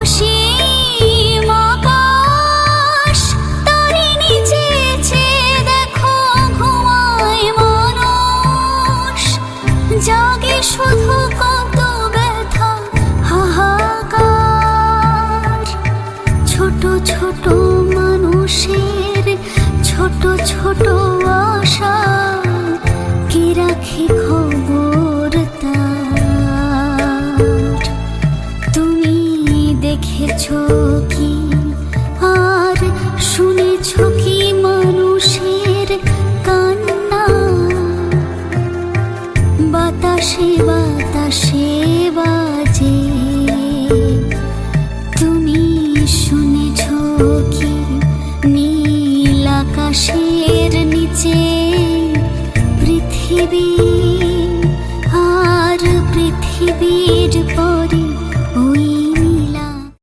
অসীম আকাশ তারই নিচে চেয়ে দেখো ঘুমায় মানুষ, জাগে শুধু কত ব্যথা হাহাকার। ছোট ছোট মানুষের ছোট ছোট আশা, কে রাখে খবর তার? তুমি দেখেছো কি আর শুনেছো কি মানুষের কান্না? বাতাসে বাতাসে